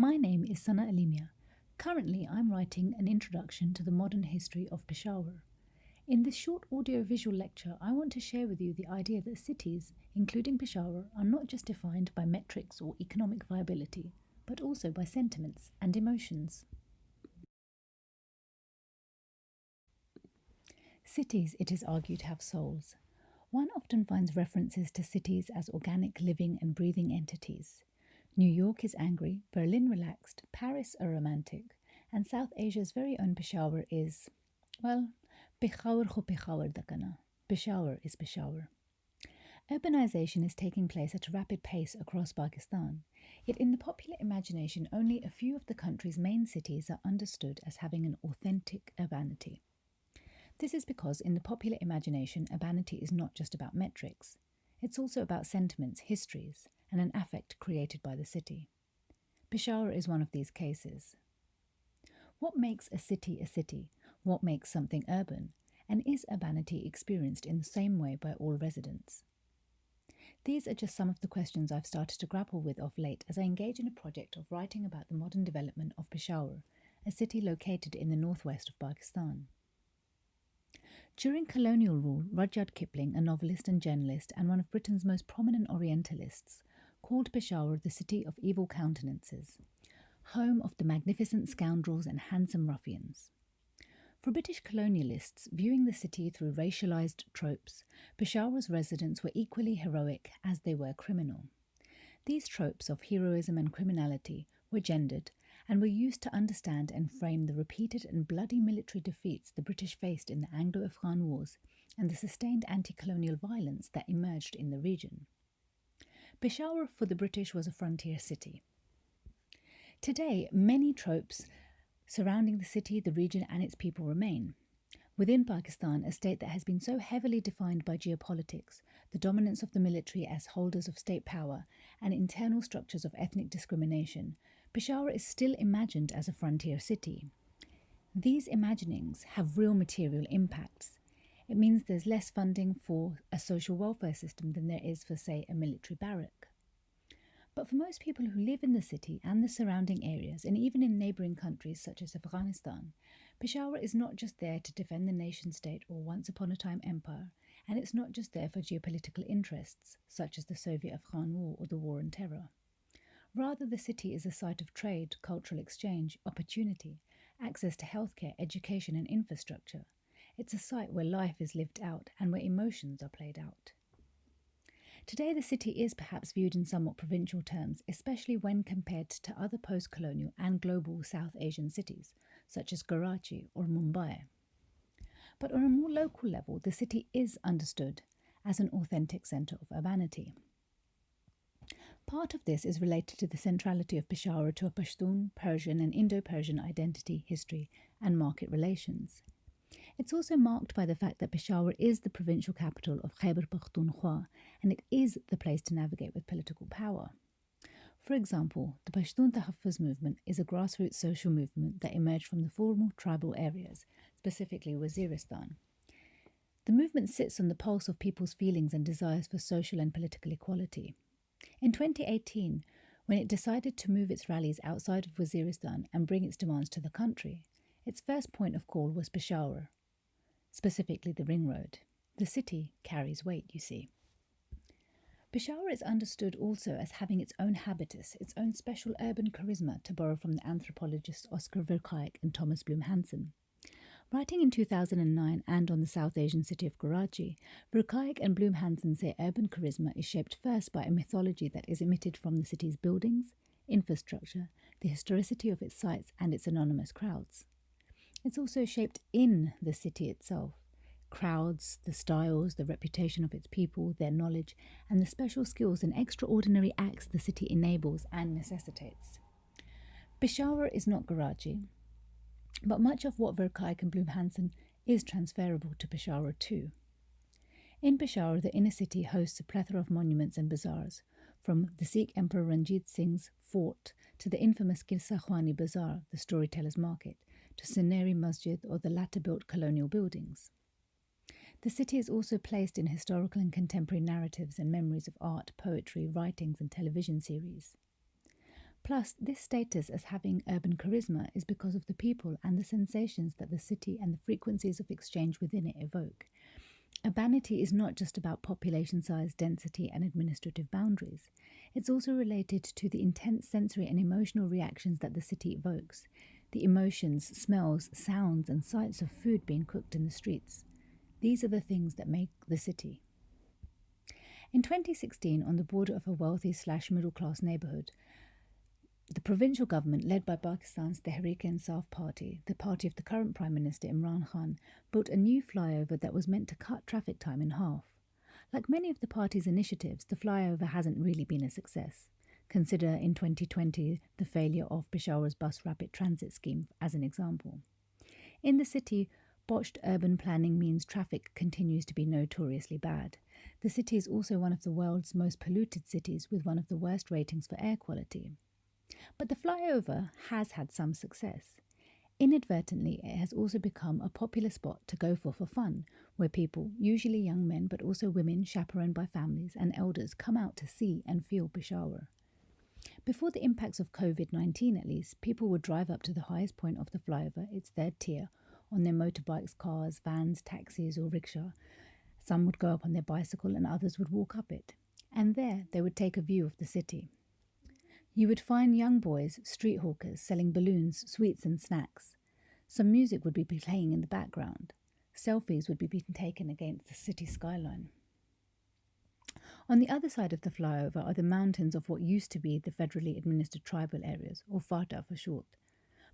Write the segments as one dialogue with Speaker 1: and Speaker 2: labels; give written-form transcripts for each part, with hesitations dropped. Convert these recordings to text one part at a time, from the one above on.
Speaker 1: My name is Sanaa Alimia. Currently, I'm writing an introduction to the modern history of Peshawar. In this short audio-visual lecture, I want to share with you the idea that cities, including Peshawar, are not just defined by metrics or economic viability, but also by sentiments and emotions. Cities, it is argued, have souls. One often finds references to cities as organic living and breathing entities. New York is angry, Berlin relaxed, Paris a romantic, and South Asia's very own Peshawar is, well, Peshawar ho Peshawar dakana. Peshawar is Peshawar. Urbanization is taking place at a rapid pace across Pakistan, yet in the popular imagination only a few of the country's main cities are understood as having an authentic urbanity. This is because in the popular imagination, urbanity is not just about metrics. It's also about sentiments, histories, and an affect created by the city. Peshawar is one of these cases. What makes a city a city? What makes something urban? And is urbanity experienced in the same way by all residents? These are just some of the questions I've started to grapple with of late as I engage in a project of writing about the modern development of Peshawar, a city located in the northwest of Pakistan. During colonial rule, Rudyard Kipling, a novelist and journalist and one of Britain's most prominent Orientalists, called Peshawar the city of evil countenances, home of the magnificent scoundrels and handsome ruffians. For British colonialists, viewing the city through racialized tropes, Peshawar's residents were equally heroic as they were criminal. These tropes of heroism and criminality were gendered and were used to understand and frame the repeated and bloody military defeats the British faced in the Anglo-Afghan Wars and the sustained anti-colonial violence that emerged in the region. Peshawar for the British was a frontier city. Today, many tropes surrounding the city, the region and its people remain. Within Pakistan, a state that has been so heavily defined by geopolitics, the dominance of the military as holders of state power, and internal structures of ethnic discrimination, Peshawar is still imagined as a frontier city. These imaginings have real material impacts. It means there's less funding for a social welfare system than there is for, say, a military barrack. But for most people who live in the city and the surrounding areas, and even in neighbouring countries such as Afghanistan, Peshawar is not just there to defend the nation-state or once-upon-a-time empire, and it's not just there for geopolitical interests, such as the Soviet-Afghan War or the War on Terror. Rather, the city is a site of trade, cultural exchange, opportunity, access to healthcare, education and infrastructure. It's a site where life is lived out and where emotions are played out. Today, the city is perhaps viewed in somewhat provincial terms, especially when compared to other post-colonial and global South Asian cities, such as Karachi or Mumbai. But on a more local level, the city is understood as an authentic centre of urbanity. Part of this is related to the centrality of Peshawar to a Pashtun, Persian and Indo-Persian identity, history and market relations. It's also marked by the fact that Peshawar is the provincial capital of Khyber Pakhtunkhwa and it is the place to navigate with political power. For example, the Pashtun Tahaffuz movement is a grassroots social movement that emerged from the former tribal areas, specifically Waziristan. The movement sits on the pulse of people's feelings and desires for social and political equality. In 2018, when it decided to move its rallies outside of Waziristan and bring its demands to the country, its first point of call was Peshawar, specifically the Ring Road. The city carries weight, you see. Peshawar is understood also as having its own habitus, its own special urban charisma, to borrow from the anthropologists Oscar Verkaik and Thomas Bloom Hansen. Writing in 2009 and on the South Asian city of Karachi, Verkaik and Bloom Hansen say urban charisma is shaped first by a mythology that is emitted from the city's buildings, infrastructure, the historicity of its sites and its anonymous crowds. It's also shaped in the city itself. Crowds, the styles, the reputation of its people, their knowledge, and the special skills and extraordinary acts the city enables and necessitates. Peshawar is not Karachi, but much of what Verkaik and Bloom Hansen is transferable to Peshawar too. In Peshawar, the inner city hosts a plethora of monuments and bazaars, from the Sikh Emperor Ranjit Singh's fort to the infamous Qissa Khwani Bazaar, the storyteller's market, to Suneri Masjid or the latter-built colonial buildings. The city is also placed in historical and contemporary narratives and memories of art, poetry, writings and television series. Plus, this status as having urban charisma is because of the people and the sensations that the city and the frequencies of exchange within it evoke. Urbanity is not just about population size, density, and administrative boundaries. It's also related to the intense sensory and emotional reactions that the city evokes, the emotions, smells, sounds, and sights of food being cooked in the streets. These are the things that make the city. In 2016, on the border of a wealthy/middle-class neighbourhood, the provincial government, led by Pakistan's Tehreek-e-Insaf Party, the party of the current Prime Minister Imran Khan, built a new flyover that was meant to cut traffic time in half. Like many of the party's initiatives, the flyover hasn't really been a success. Consider in 2020 the failure of Peshawar's bus rapid transit scheme as an example. In the city, botched urban planning means traffic continues to be notoriously bad. The city is also one of the world's most polluted cities with one of the worst ratings for air quality. But the flyover has had some success. Inadvertently, it has also become a popular spot to go for fun, where people, usually young men but also women chaperoned by families and elders, come out to see and feel Peshawar. Before the impacts of COVID-19 at least, people would drive up to the highest point of the flyover, its third tier, on their motorbikes, cars, vans, taxis or rickshaw. Some would go up on their bicycle and others would walk up it. And there they would take a view of the city. You would find young boys, street hawkers, selling balloons, sweets and snacks. Some music would be playing in the background. Selfies would be being taken against the city skyline. On the other side of the flyover are the mountains of what used to be the federally administered tribal areas, or FATA for short.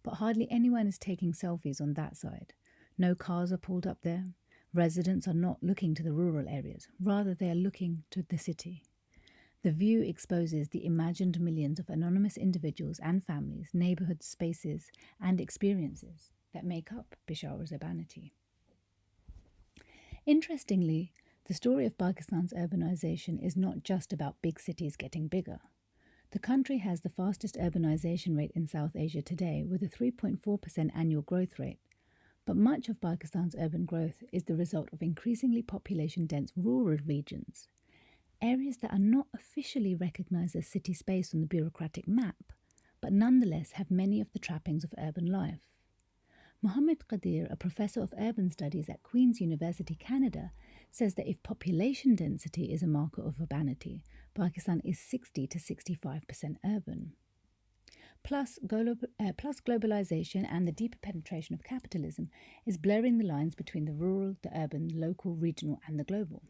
Speaker 1: But hardly anyone is taking selfies on that side. No cars are pulled up there. Residents are not looking to the rural areas. Rather, they are looking to the city. The view exposes the imagined millions of anonymous individuals and families, neighbourhoods, spaces, and experiences that make up Peshawar's urbanity. Interestingly, the story of Pakistan's urbanization is not just about big cities getting bigger. The country has the fastest urbanization rate in South Asia today, with a 3.4% annual growth rate. But much of Pakistan's urban growth is the result of increasingly population-dense rural regions. Areas that are not officially recognised as city space on the bureaucratic map, but nonetheless have many of the trappings of urban life. Mohammed Qadir, a professor of urban studies at Queen's University, Canada, says that if population density is a marker of urbanity, Pakistan is 60 to 65% urban. Plus globalization and the deeper penetration of capitalism is blurring the lines between the rural, the urban, local, regional and the global.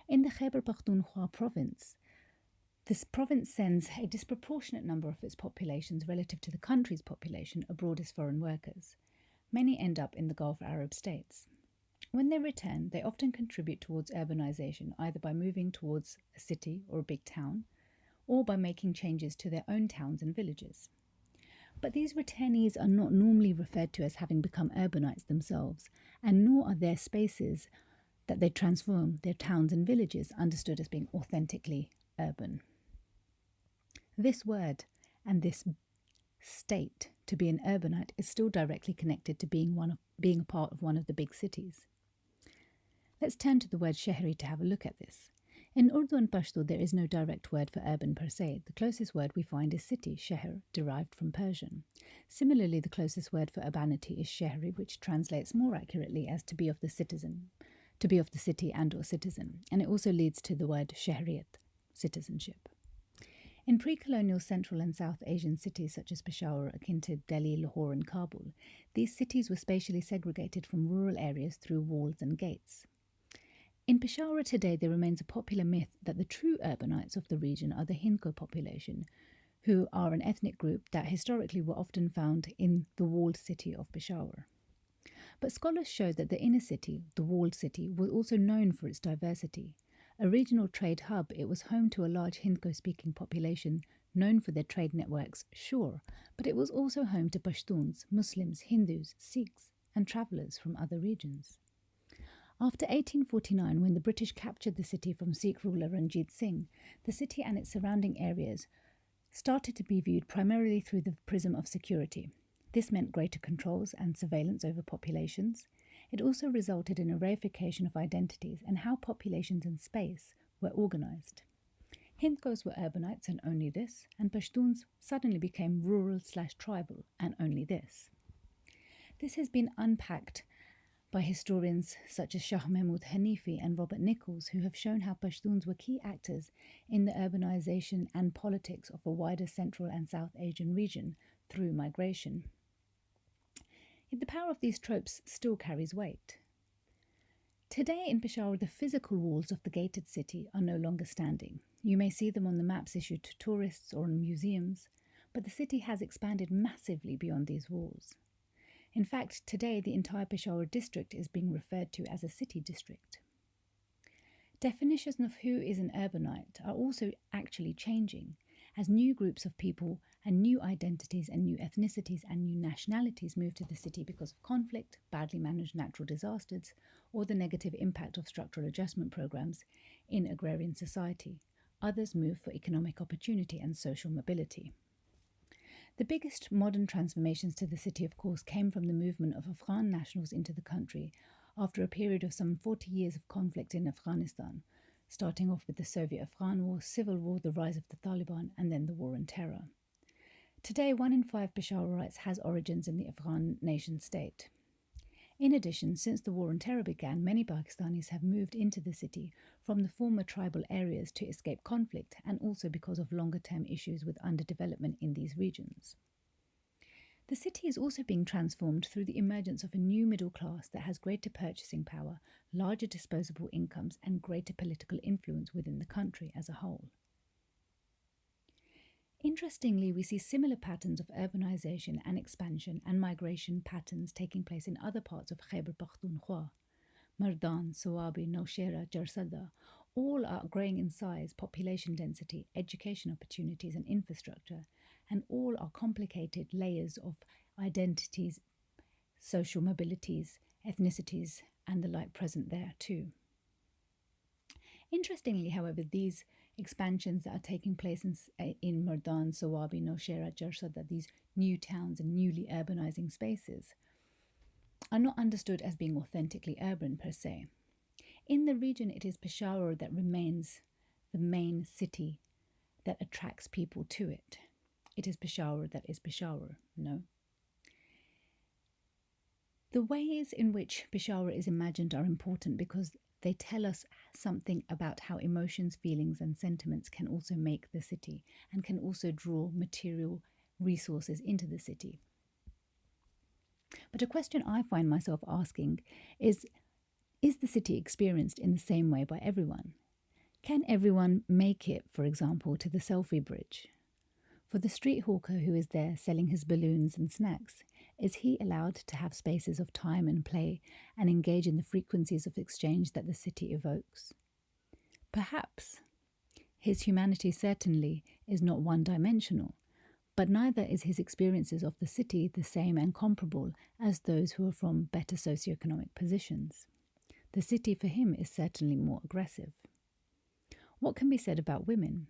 Speaker 1: In the Khyber Pakhtunkhwa province, this province sends a disproportionate number of its populations relative to the country's population abroad as foreign workers. Many end up in the Gulf Arab states. When they return, they often contribute towards urbanization, either by moving towards a city or a big town, or by making changes to their own towns and villages. But these returnees are not normally referred to as having become urbanites themselves, and nor are their spaces that they transform, their towns and villages, understood as being authentically urban. This word and this state, to be an urbanite, is still directly connected to being a part of one of the big cities. Let's turn to the word shehri to have a look at this. In Urdu and Pashto, there is no direct word for urban per se. The closest word we find is city, shehr, derived from Persian. Similarly, the closest word for urbanity is shehri, which translates more accurately as to be of the city and or citizen, and it also leads to the word shehriyat, citizenship. In pre-colonial Central and South Asian cities such as Peshawar, akin to Delhi, Lahore and Kabul, these cities were spatially segregated from rural areas through walls and gates. In Peshawar today, there remains a popular myth that the true urbanites of the region are the Hindko population, who are an ethnic group that historically were often found in the walled city of Peshawar. But scholars show that the inner city, the walled city, was also known for its diversity. A regional trade hub, it was home to a large Hindko-speaking population known for their trade networks, sure, but it was also home to Pashtuns, Muslims, Hindus, Sikhs, and travellers from other regions. After 1849, when the British captured the city from Sikh ruler Ranjit Singh, the city and its surrounding areas started to be viewed primarily through the prism of security. This meant greater controls and surveillance over populations. It also resulted in a reification of identities and how populations and space were organised. Hindkos were urbanites and only this, and Pashtuns suddenly became rural/tribal and only this. This has been unpacked by historians such as Shah Mahmud Hanifi and Robert Nichols, who have shown how Pashtuns were key actors in the urbanization and politics of a wider Central and South Asian region through migration. Yet the power of these tropes still carries weight. Today in Peshawar, the physical walls of the gated city are no longer standing. You may see them on the maps issued to tourists or in museums, but the city has expanded massively beyond these walls. In fact, today the entire Peshawar district is being referred to as a city district. Definitions of who is an urbanite are also actually changing, as new groups of people and new identities and new ethnicities and new nationalities move to the city because of conflict, badly managed natural disasters, or the negative impact of structural adjustment programs in agrarian society. Others move for economic opportunity and social mobility. The biggest modern transformations to the city, of course, came from the movement of Afghan nationals into the country after a period of some 40 years of conflict in Afghanistan, starting off with the Soviet-Afghan War, civil war, the rise of the Taliban, and then the war on terror. Today, 1 in 5 Peshawarites has origins in the Afghan nation-state. In addition, since the war on terror began, many Pakistanis have moved into the city from the former tribal areas to escape conflict and also because of longer-term issues with underdevelopment in these regions. The city is also being transformed through the emergence of a new middle class that has greater purchasing power, larger disposable incomes, and greater political influence within the country as a whole. Interestingly, we see similar patterns of urbanization and expansion and migration patterns taking place in other parts of Khyber Pakhtunkhwa. Mardan, Sawabi, Nowshera, Jarsada, all are growing in size, population density, education opportunities, and infrastructure, and all are complicated layers of identities, social mobilities, ethnicities, and the like present there too. Interestingly, however, these expansions that are taking place in Mardan, Sawabi, Nowshera, Jarsada, these new towns and newly urbanizing spaces, are not understood as being authentically urban per se. In the region, it is Peshawar that remains the main city that attracts people to it. It is Peshawar that is Peshawar, no? The ways in which Peshawar is imagined are important because they tell us something about how emotions, feelings, and sentiments can also make the city and can also draw material resources into the city. But a question I find myself asking is the city experienced in the same way by everyone? Can everyone make it, for example, to the selfie bridge? For the street hawker who is there selling his balloons and snacks, is he allowed to have spaces of time and play and engage in the frequencies of exchange that the city evokes? Perhaps. His humanity certainly is not one-dimensional, but neither is his experiences of the city the same and comparable as those who are from better socioeconomic positions. The city for him is certainly more aggressive. What can be said about women?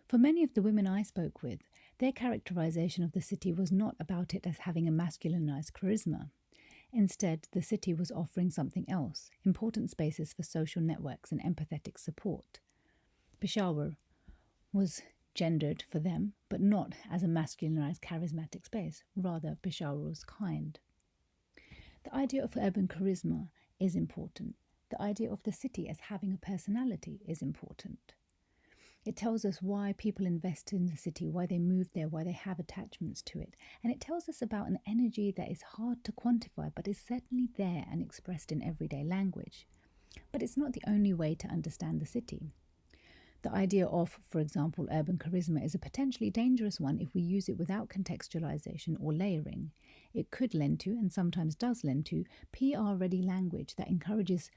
Speaker 1: For many of the women I spoke with, their characterization of the city was not about it as having a masculinized charisma. Instead, the city was offering something else, important spaces for social networks and empathetic support. Peshawar was gendered for them, but not as a masculinized charismatic space. Rather, Peshawar was kind. The idea of urban charisma is important. The idea of the city as having a personality is important. It tells us why people invest in the city, why they move there, why they have attachments to it. And it tells us about an energy that is hard to quantify, but is certainly there and expressed in everyday language. But it's not the only way to understand the city. The idea of, for example, urban charisma is a potentially dangerous one if we use it without contextualization or layering. It could lend to, and sometimes does lend to, PR-ready language that encourages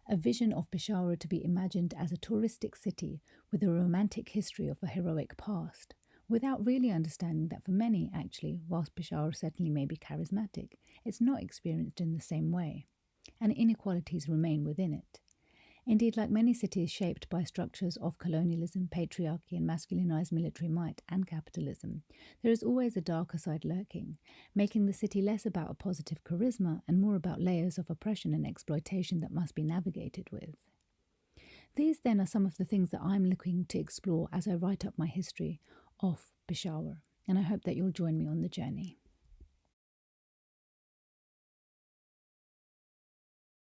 Speaker 1: a vision of Peshawar to be imagined as a touristic city with a romantic history of a heroic past, without really understanding that for many, actually, whilst Peshawar certainly may be charismatic, it's not experienced in the same way, and inequalities remain within it. Indeed, like many cities shaped by structures of colonialism, patriarchy, and masculinized military might and capitalism, there is always a darker side lurking, making the city less about a positive charisma and more about layers of oppression and exploitation that must be navigated with. These then are some of the things that I'm looking to explore as I write up my history of Peshawar, and I hope that you'll join me on the journey.